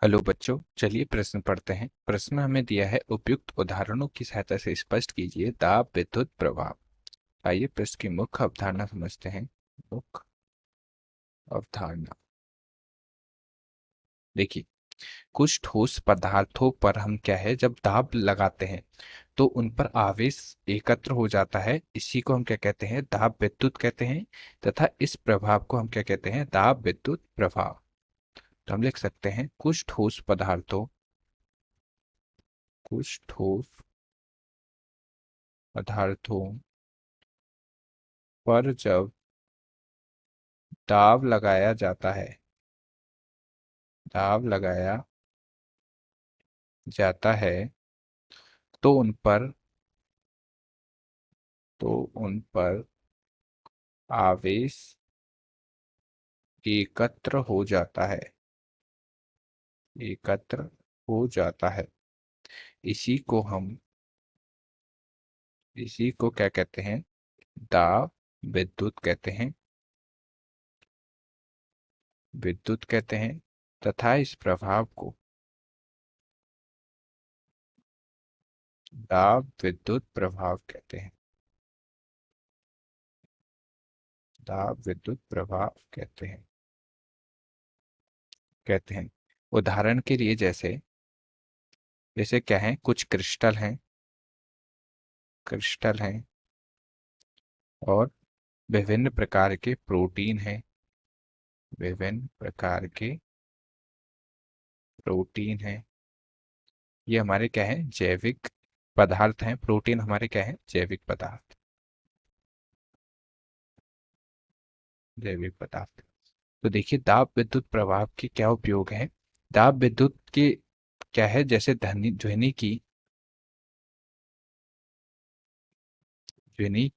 Hello बच्चों, चलिए प्रश्न पढ़ते हैं। प्रश्न में हमें दिया है, उपयुक्त उदाहरणों की सहायता से स्पष्ट कीजिए दाब विद्युत प्रभाव। आइए प्रश्न की मुख्य अवधारणा समझते हैं। मुख्य अवधारणा देखिए, कुछ ठोस पदार्थों पर हम क्या है, जब दाब लगाते हैं तो उन पर आवेश एकत्र हो जाता है। इसी को हम क्या कहते हैं, दाब विद्युत कहते हैं। तथा इस प्रभाव को हम क्या कहते हैं, दाब विद्युत प्रभाव। तो हम लिख सकते हैं, कुछ ठोस पदार्थों पर जब दाब लगाया जाता है, दाब लगाया जाता है तो उन पर आवेश एकत्र हो जाता है, एकत्र हो जाता है। इसी को हम इसी को क्या कहते हैं, दाब विद्युत कहते हैं, विद्युत कहते हैं। तथा इस प्रभाव को दाब विद्युत प्रभाव कहते हैं, दाब विद्युत प्रभाव कहते हैं। उदाहरण के लिए जैसे जैसे क्या है, कुछ क्रिस्टल हैं और विभिन्न प्रकार के प्रोटीन हैं, विभिन्न प्रकार के प्रोटीन हैं। ये हमारे क्या है, जैविक पदार्थ हैं। प्रोटीन हमारे क्या है, जैविक पदार्थ। तो देखिए, दाब विद्युत प्रभाव के क्या उपयोग हैं। दाब विद्युत के क्या है, जैसे ध्वनि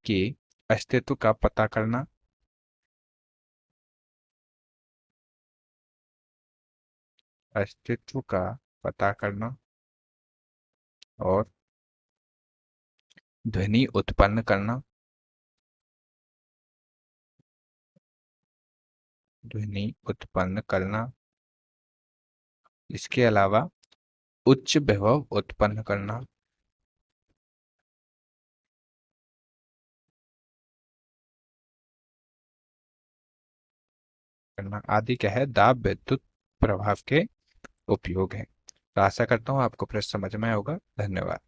के अस्तित्व का पता करना, अस्तित्व का पता करना और ध्वनि उत्पन्न करना, ध्वनि उत्पन्न करना। इसके अलावा उच्च विभव उत्पन्न करना आदि क्या है, दाब विद्युत प्रभाव के उपयोग है। तो आशा करता हूँ आपको प्रश्न समझ में आया होगा। धन्यवाद।